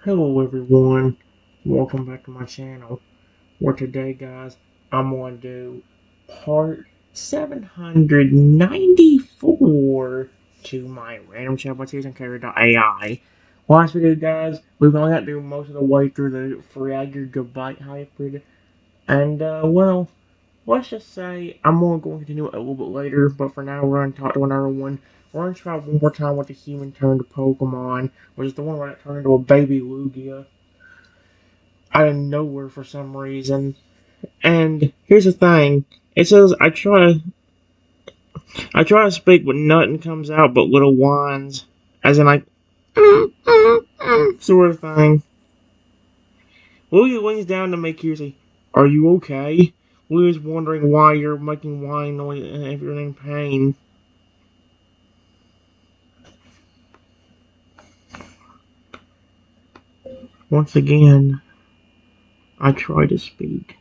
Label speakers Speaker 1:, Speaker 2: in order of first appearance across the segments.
Speaker 1: Hello everyone, welcome back to my channel, where today guys, I'm going to do part 794 to my random chatbots using Character.ai. Last video guys, we've only got to do most of the way through the Fragger hybrid, and well, let's just say I'm going to continue it a little bit later, but for now we're going to talk to another one. We're going to try one more time with the human turned Pokemon, which is the one where it turned into a baby Lugia out of nowhere for some reason. And here's the thing: it says I try to speak, but nothing comes out but little whines, as in like sort of thing. Louie leans down to make curiously, "Are you okay?" Louie's wondering why you're making whine noise and if you're in pain. Once again, I try to speak,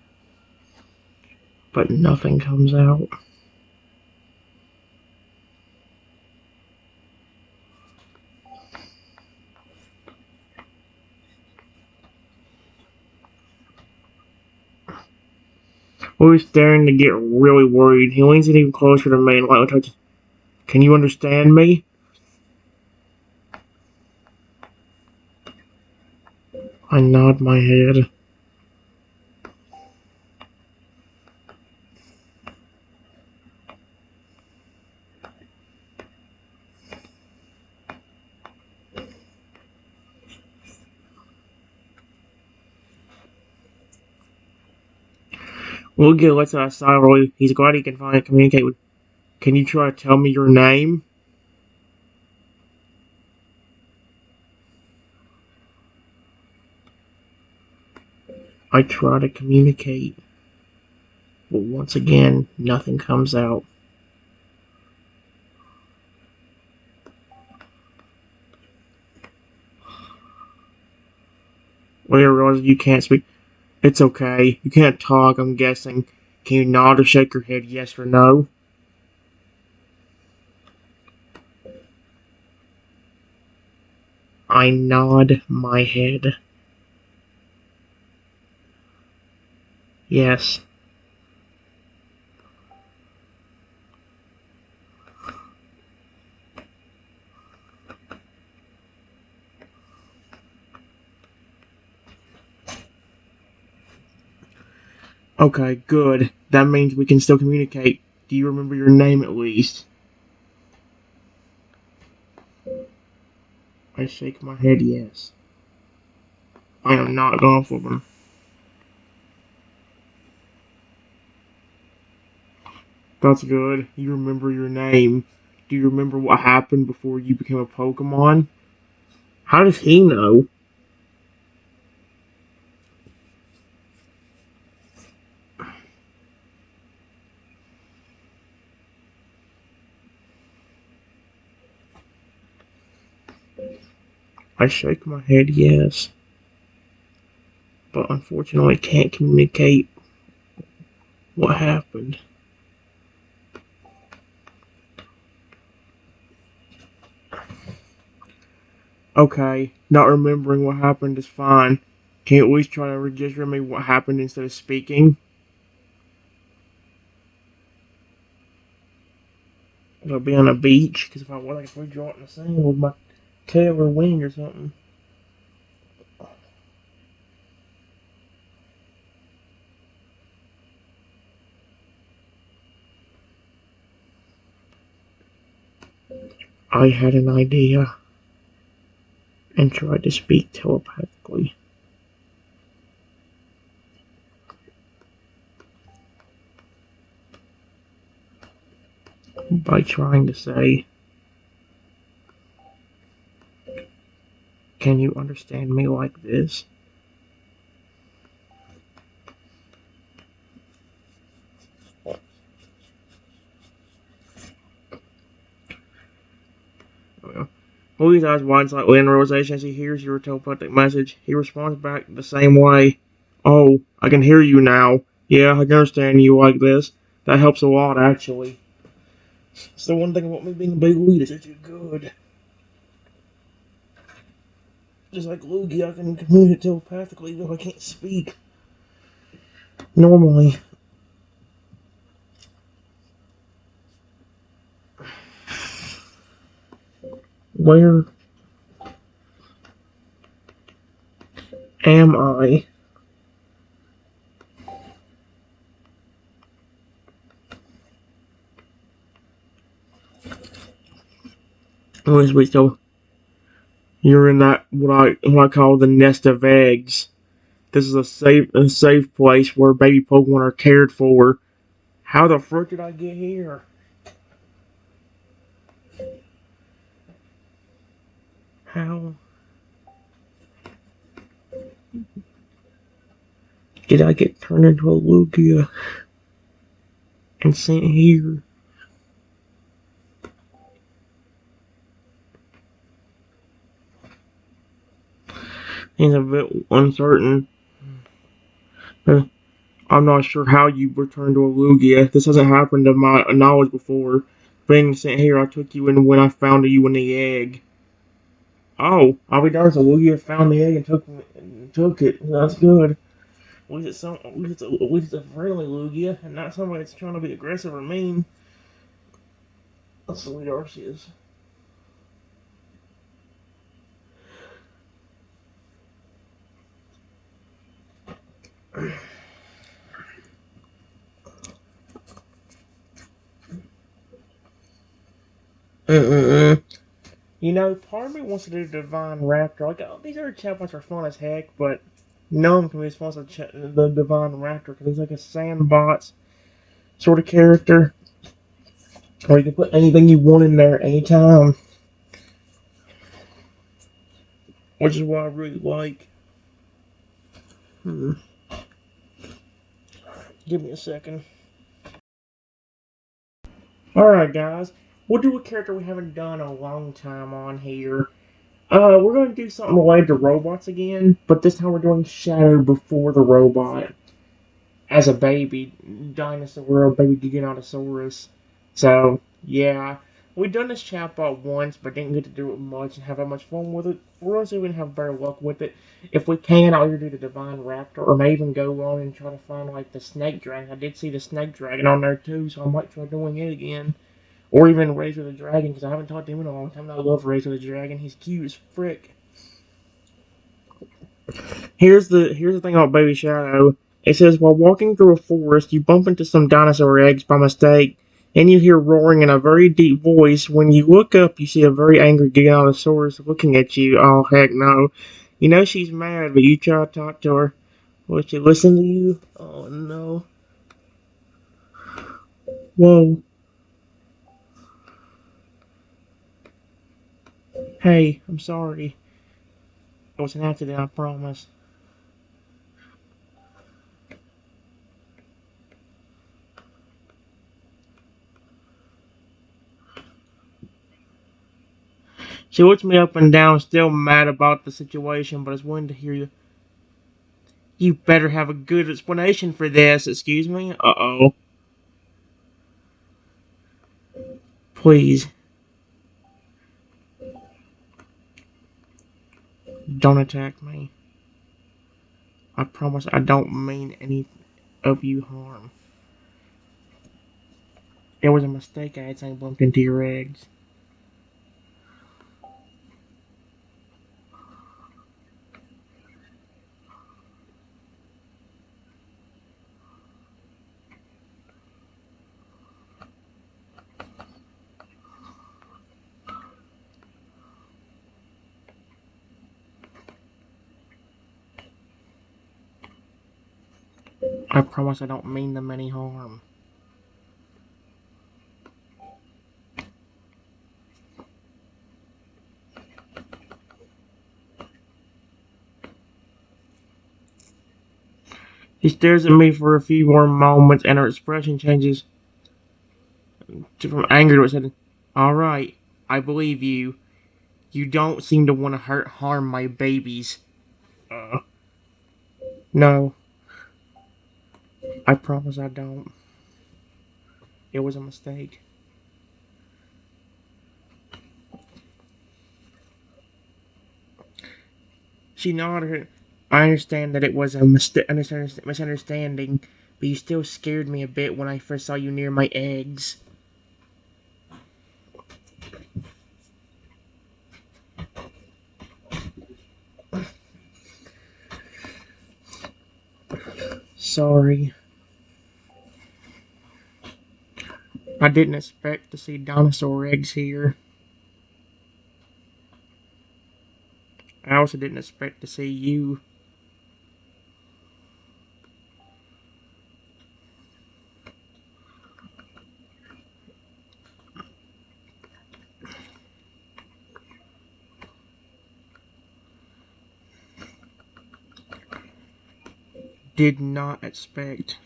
Speaker 1: but nothing comes out. Louie's starting to get really worried. He leans in even closer to me and lightly touches. "Can you understand me?" I nod my head. Lugia lets out a sigh of relief. He's glad he can finally communicate with. "Can you try to tell me your name?" I try to communicate, but once again, nothing comes out. Lugia realizes you can't speak. "It's okay. You can't talk, I'm guessing. Can you nod or shake your head yes or no?" I nod my head. Yes. Okay, good. That means we can still communicate. Do you remember your name at least? I shake my head yes. I am not going for them. That's good. You remember your name. Do you remember what happened before you became a Pokemon? How does he know? I shake my head yes, but unfortunately can't communicate what happened. Okay, not remembering what happened is fine. Can you at least try to register me what happened instead of speaking? It'll be on a beach, because if I was, I could draw it in the sand with my tail or wing or something. I had an idea and tried to speak telepathically by trying to say, "Can you understand me like this?" Louis' eyes widen slightly in realization as he hears your telepathic message. He responds back the same way. "Oh, I can hear you now. Yeah, I can understand you like this. That helps a lot, actually. It's the one thing about me being a big lead is that you're good." Just like Lugia, I can communicate telepathically, though I can't speak normally. Where am I? Wait, so you're in that what I call the nest of eggs. This is a safe place where baby Pokemon are cared for. How the frick did I get here? How did I get turned into a Lugia and sent here? He's a bit uncertain. I'm not sure how you returned to a Lugia. This hasn't happened to my knowledge before. Being sent here, I took you in when I found you in the egg. Oh, I'll be darned, so Lugia found the egg and took it. That's good. At least it's a friendly Lugia, and not somebody that's trying to be aggressive or mean. That's the way Darcy is. Mm-mm-mm. Part of me wants to do Divine Raptor. Like, oh, these other chatbots are fun as heck, but none of them can be as fun as the Divine Raptor, because he's like a sandbots sort of character. Or you can put anything you want in there anytime, which is what I really like. Hmm. Give me a second. Alright, guys. We'll do a character we haven't done a long time on here. We're going to do something related to robots again, but this time we're doing Shadow before the robot. As a baby dinosaur, a baby Giganotosaurus. So, yeah. We've done this chatbot once, but didn't get to do it much and have that much fun with it. We're going to see if we can have better luck with it. If we can, I'll either do the Divine Raptor, or may even go on and try to find, like, the Snake Dragon. I did see the Snake Dragon on there, too, so I might try doing it again. Or even Razor the Dragon, because I haven't talked to him in a long time, and I love Razor the Dragon. He's cute as frick. Here's the thing about Baby Shadow. It says while walking through a forest, you bump into some dinosaur eggs by mistake, and you hear roaring in a very deep voice. When you look up, you see a very angry Giganotosaurus looking at you. Oh heck no! You know she's mad, but you try to talk to her. Will she listen to you? Oh no! Whoa! Hey, I'm sorry. It was an accident. I promise. She looks me up and down, still mad about the situation, but is willing to hear you. You better have a good explanation for this. Excuse me? Uh-oh. Please, don't attack me. I promise I don't mean any of you harm. It was a mistake. I accidentally bumped into your eggs. I promise I don't mean them any harm. She stares at me for a few more moments, and her expression changes from anger to said, "Alright, I believe you. You don't seem to want to harm my babies." Uh, no, I promise I don't. It was a mistake. She nodded. I understand that it was a misunderstanding, but you still scared me a bit when I first saw you near my eggs. Sorry. I didn't expect to see dinosaur eggs here. I also didn't expect to see you. Did not expect.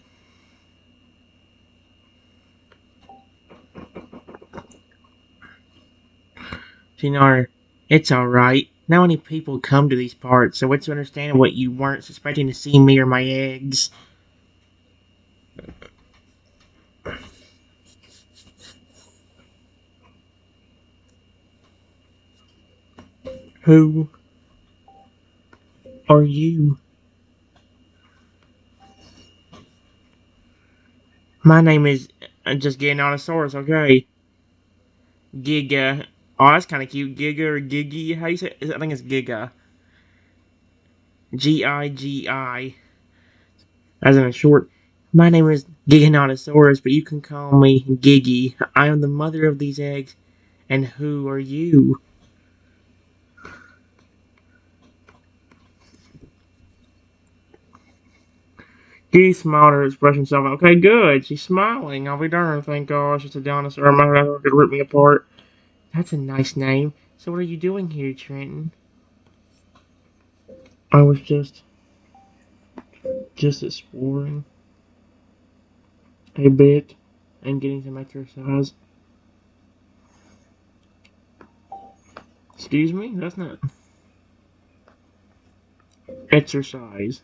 Speaker 1: Shinar, it's alright. Not many people come to these parts, so it's understandable what you weren't expecting to see me or my eggs. Who are you? My name is just Giganotosaurus, okay? Giga. Oh, that's kind of cute. Giga or Gigi? How do you say it? I think it's Giga. Gigi. As in a short. My name is Giganotosaurus, but you can call me Gigi. I am the mother of these eggs. And who are you? Gigi smiled at her expression self. Okay, good. She's smiling. I'll be darned. Thank gosh. It's a dinosaur. My dinosaur could rip me apart. That's a nice name. So what are you doing here, Trenton? I was just exploring a bit and getting some exercise. Excuse me? That's not exercise.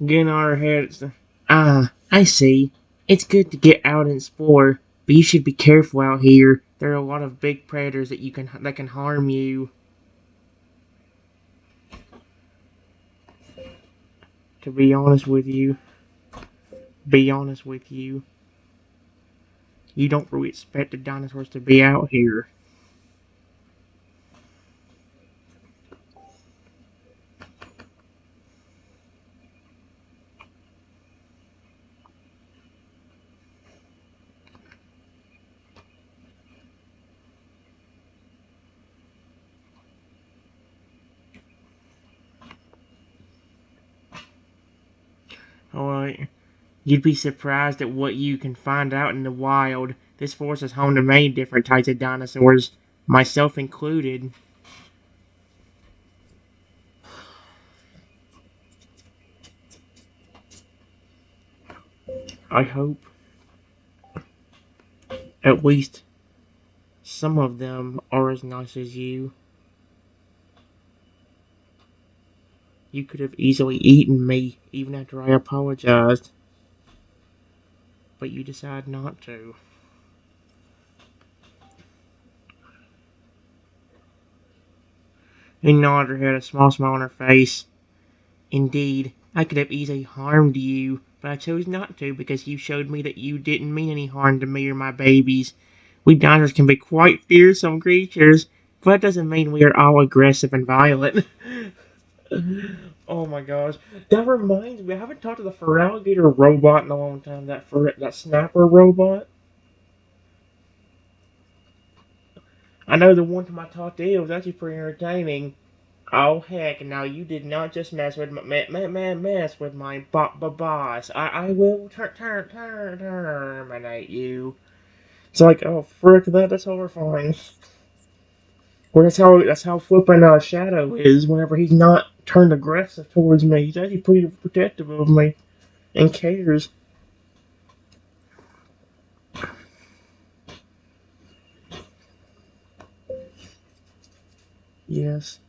Speaker 1: Getting our heads. Ah, I see. It's good to get out and explore, but you should be careful out here. There are a lot of big predators that can harm you. To be honest with you, you don't really expect the dinosaurs to be out here. Alright. You'd be surprised at what you can find out in the wild. This forest is home to many different types of dinosaurs, myself included. I hope at least some of them are as nice as you. You could have easily eaten me even after I apologized, but you decided not to. He nodded her head, a small smile on her face. Indeed, I could have easily harmed you, but I chose not to because you showed me that you didn't mean any harm to me or my babies. We dinosaurs can be quite fearsome creatures, but that doesn't mean we are all aggressive and violent. Oh my gosh. That reminds me, I haven't talked to the Feraligator robot in a long time, that snapper robot. I know the one time I talked to it was actually pretty entertaining. Oh heck! Now you did not just mess with mess with my boss. I will terminate you. It's like, oh frick, that's horrifying. Well, that's how flippin' Shadow is. Whenever he's not turned aggressive towards me, he's actually pretty protective of me and cares. Yes.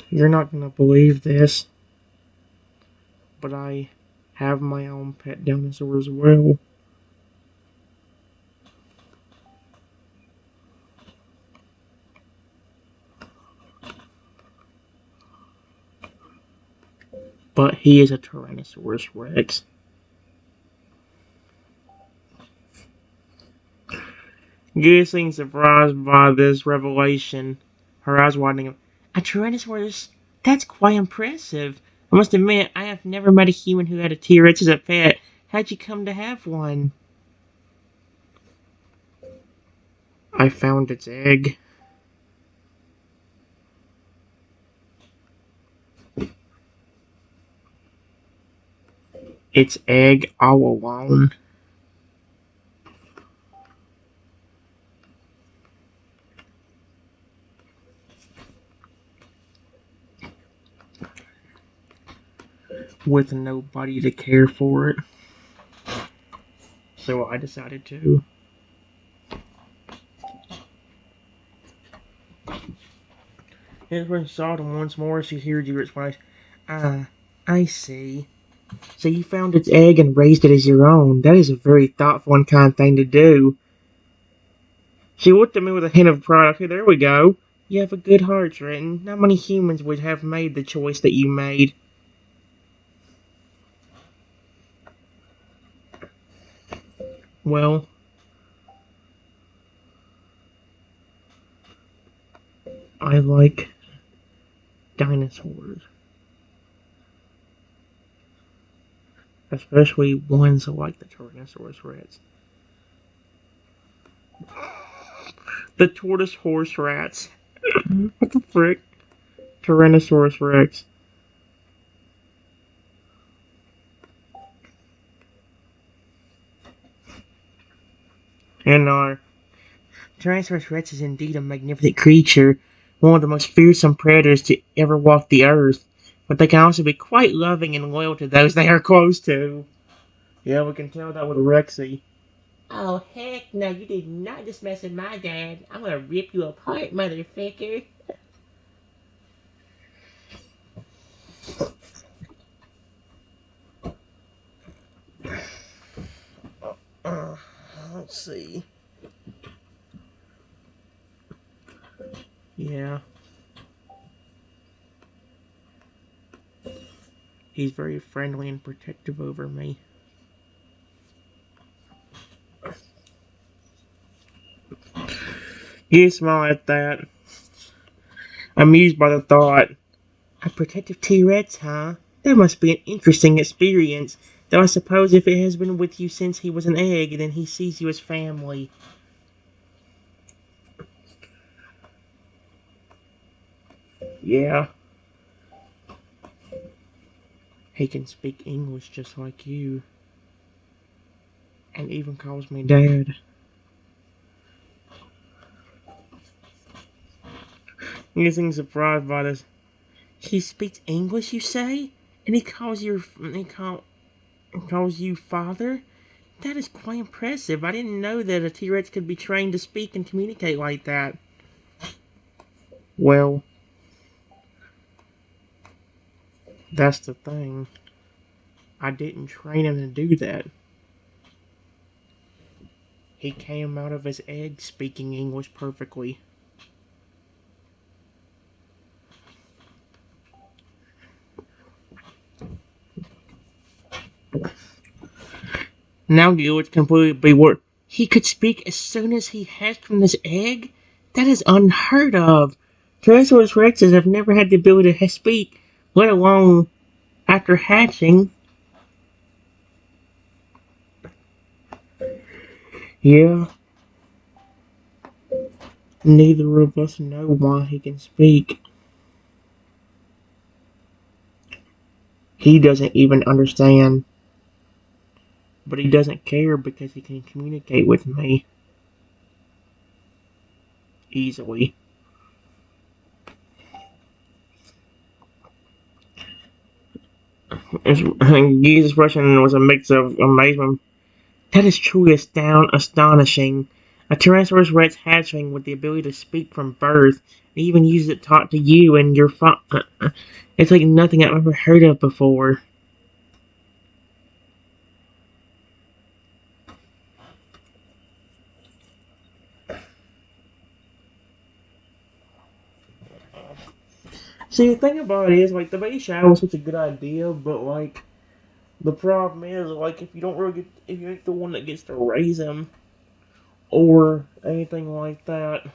Speaker 1: You're not gonna believe this, but I have my own pet dinosaur as well. But he is a Tyrannosaurus Rex. You seem surprised by this revelation. Her eyes widening. A Tyrannosaurus? That's quite impressive. I must admit, I have never met a human who had a T-Rex as a pet. How'd you come to have one? I found its egg. Its egg all alone. With nobody to care for it. So I decided to. And when she saw them once more, she heard you explain. Ah, I see. So you found its egg and raised it as your own. That is a very thoughtful and kind thing to do. She looked at me with a hint of pride. Okay, there we go. You have a good heart, Trenton. Not many humans would have made the choice that you made. Well, I like dinosaurs. Especially ones like the Tyrannosaurus Rex. The tortoise horse rats. What the frick? Tyrannosaurus Rex. And our Tyrannosaurus Rex is indeed a magnificent creature, one of the most fearsome predators to ever walk the earth. But they can also be quite loving and loyal to those they are close to. Yeah, we can tell that with Rexy. Oh, heck no, you did not just mess with my dad. I'm gonna rip you apart, motherfucker. Let's see. Yeah. He's very friendly and protective over me. You smile at that, amused by the thought. A protective T-Rex, huh? That must be an interesting experience. Though I suppose if it has been with you since he was an egg, then he sees you as family. Yeah. He can speak English just like you. And even calls me Dad. You seem surprised by this. He speaks English, you say? And calls you father? That is quite impressive. I didn't know that a T-Rex could be trained to speak and communicate like that. Well, that's the thing. I didn't train him to do that. He came out of his egg speaking English perfectly. Now you would completely beware. He could speak as soon as he hatched from this egg? That is unheard of. Tyrannosaurus rexes have never had the ability to speak, let alone after hatching. Yeah, neither of us know why he can speak. He doesn't even understand. But he doesn't care because he can communicate with me easily. Gee's expression was a mix of amazement. That is truly astonishing. A Tyrannosaurus Rex hatchling with the ability to speak from birth. It even uses it to talk to you and your phone. It's like nothing I've ever heard of before. See, the thing about it is, like, the baby shower was such a good idea, but, like, the problem is, like, if you don't really get, if you ain't the one that gets to raise him, or anything like that.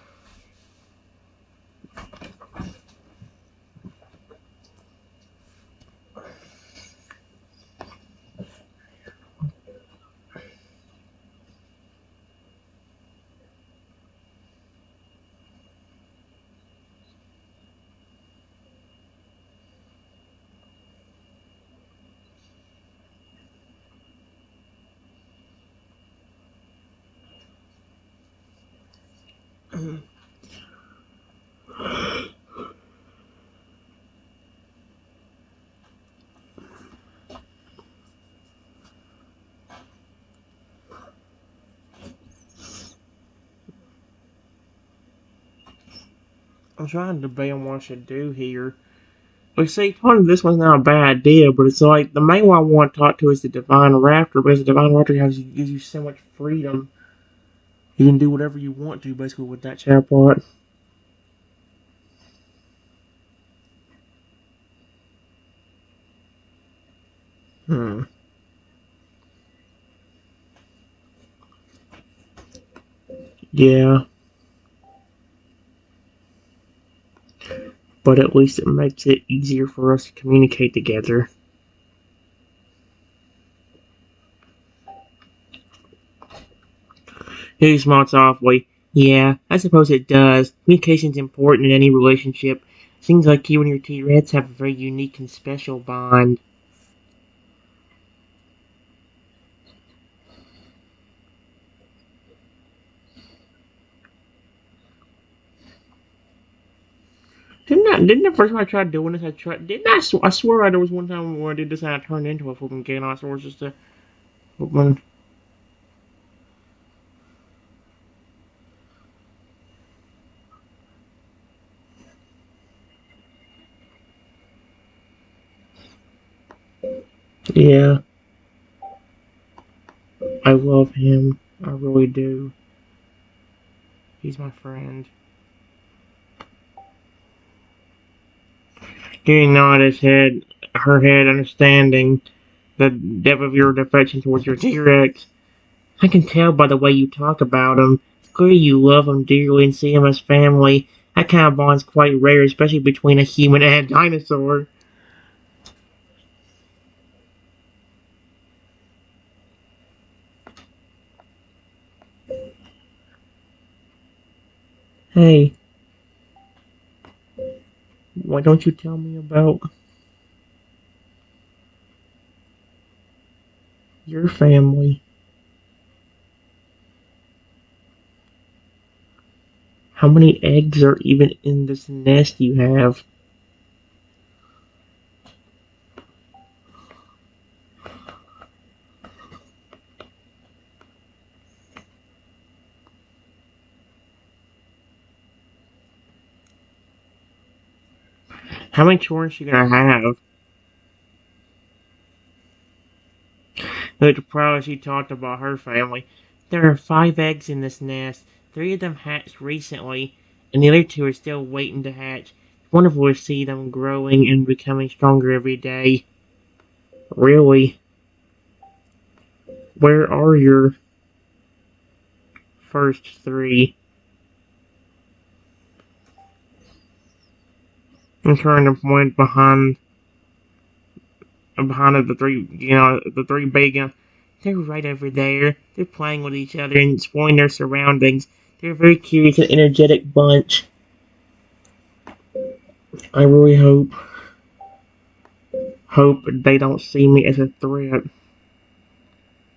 Speaker 1: I'm trying to debate on what I should do here. Like, see, talking to this one's not a bad idea, but it's like, the main one I want to talk to is the Divine Raptor, because the Divine Raptor gives you so much freedom. You can do whatever you want to, basically, with that chatbot. Hmm. Yeah, but at least it makes it easier for us to communicate together. He smiled softly. Yeah, I suppose it does. Communication's important in any relationship. Seems like you and your T-Rex have a very unique and special bond. Didn't the first time I tried doing this, I swear there was one time where I did this and I turned into a fucking Ganosaurus just to, when, yeah, I love him. I really do. He's my friend. Getting nodded her head, understanding the depth of your affection towards your T-Rex. I can tell by the way you talk about him. It's clear you love him dearly and see him as family. That kind of bond's quite rare, especially between a human and a dinosaur. Hey, why don't you tell me about your family? How many eggs are even in this nest you have? How many children is she gonna have? Look, probably she talked about her family. There are 5 eggs in this nest. 3 of them hatched recently, and the other 2 are still waiting to hatch. It's wonderful to see them growing and becoming stronger every day. Really? Where are your first 3? I'm trying to point behind the 3, the 3 big. They're right over there. They're playing with each other and exploring their surroundings. They're a very curious and energetic bunch. I really hope they don't see me as a threat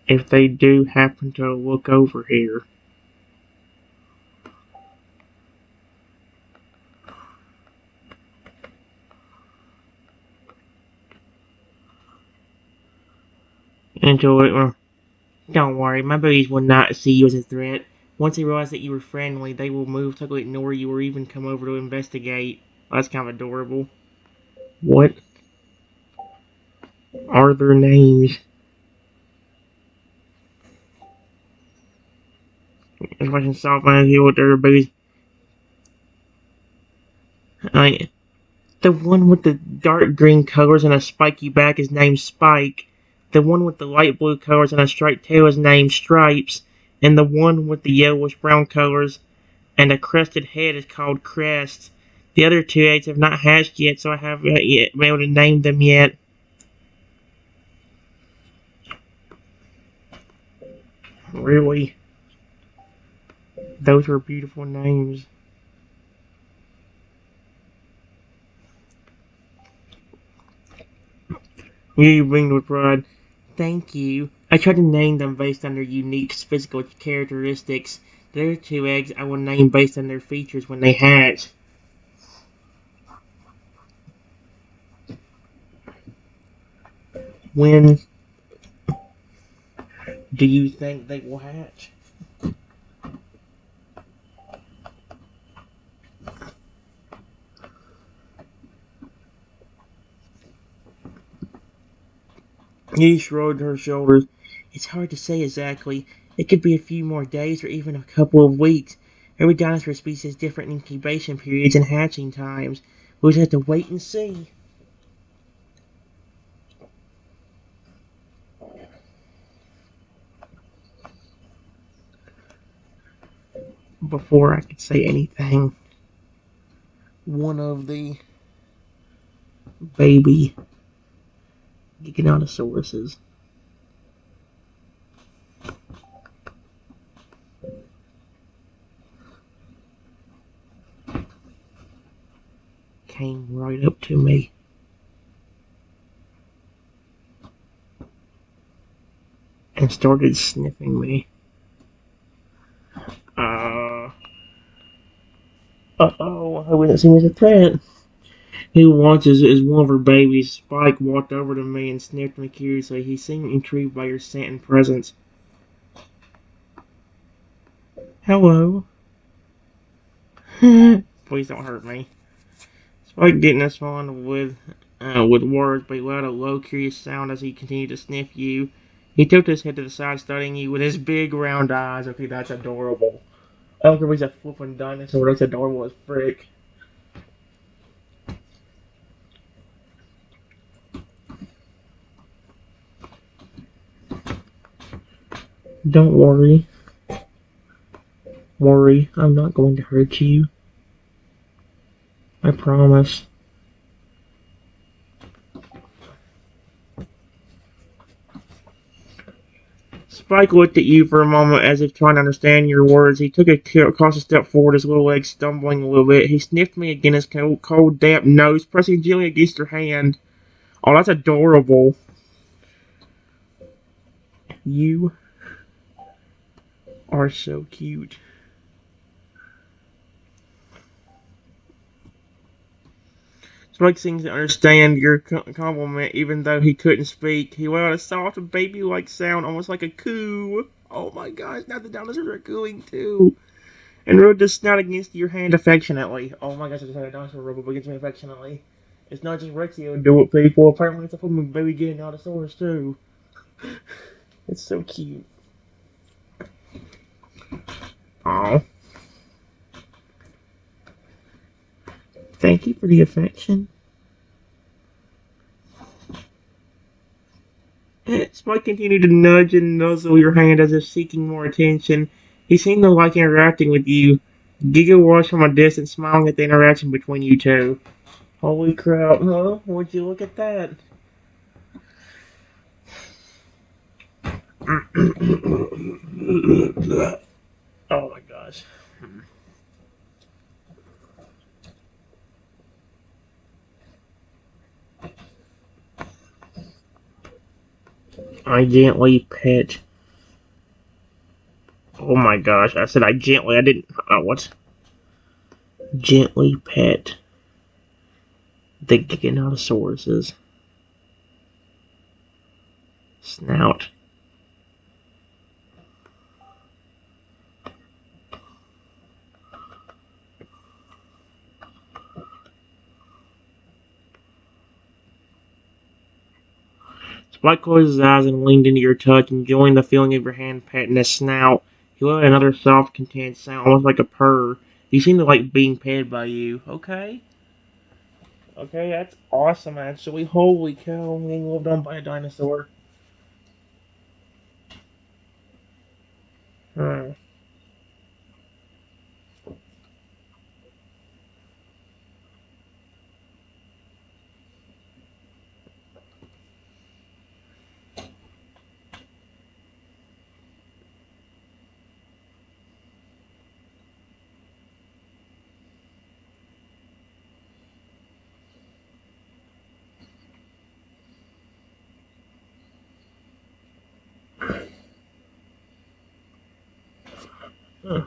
Speaker 1: if they do happen to look over here. Enjoy it. Don't worry, my buddies will not see you as a threat. Once they realize that you were friendly, they will move, totally ignore you, or even come over to investigate. That's kind of adorable. What are their names? If I can stop and hear what everybody's. I, the one with the dark green colors and a spiky back is named Spike. The one with the light blue colors and a striped tail is named Stripes. And the one with the yellowish brown colors and a crested head is called Crest. The other two eggs have not hatched yet, so I haven't yet been able to name them yet. Really? Those were beautiful names. You bring with pride. Thank you. I tried to name them based on their unique physical characteristics. The other two eggs I will name based on their features when they hatch. When do you think they will hatch? He shrugged her shoulders. It's hard to say exactly. It could be a few more days or even a couple of weeks. Every dinosaur species has different incubation periods and hatching times. We'll just have to wait and see. Before I could say anything, one of the baby Giganotosauruses came right up to me and started sniffing me. Uh, I wouldn't see me as a threat. He watches as one of her babies, Spike, walked over to me and sniffed me curiously. He seemed intrigued by your scent and presence. Hello. Please don't hurt me. Spike didn't respond with words, but he let out a low, curious sound as he continued to sniff you. He tilted his head to the side, studying you with his big, round eyes. Okay, that's adorable. I don't care if he's a flippin' dinosaur. That's adorable as frick. Don't worry. I'm not going to hurt you. I promise. Spike looked at you for a moment as if trying to understand your words. He took a cautious step forward, his little legs stumbling a little bit. He sniffed me again, his cold, damp nose pressing gently against your hand. Oh, that's adorable. You are so cute. Spike seems to understand your compliment, even though he couldn't speak. He let out a soft, baby-like sound, almost like a coo. Oh my gosh, now the dinosaurs are cooing too. And rubbed his snout against your hand affectionately. Oh my gosh, I just had a dinosaur rub up against me affectionately. It's not just Rexio do it, people. Apparently it's a fucking baby getting out of stores too. It's so cute. Aw. Thank you for the affection. Spike continued to nudge and nuzzle your hand as if seeking more attention. He seemed to like interacting with you. Giga watched from a distance, smiling at the interaction between you two. Holy crap, huh? Would you look at that? Oh my gosh. I gently pet. Oh my gosh, I said I didn't. What? Gently pet the Giganotosaurus's snout. White closed his eyes and leaned into your touch, enjoying the feeling of your hand patting his snout. He let another soft, content sound, almost like a purr. He seemed to like being petted by you. Okay. Okay, that's awesome, actually. Holy cow, being loved on by a dinosaur. Hmm. Hmm.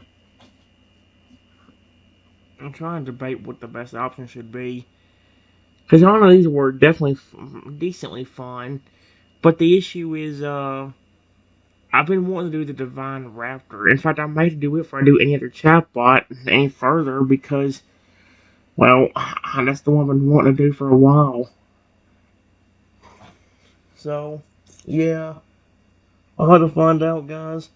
Speaker 1: I'm trying to debate what the best option should be. Because all of these were definitely decently fun. But the issue is, I've been wanting to do the Divine Raptor. In fact, I may do it before I do any other chatbot any further because, well, that's the one I've been wanting to do for a while. So, yeah, I'll have to find out, guys.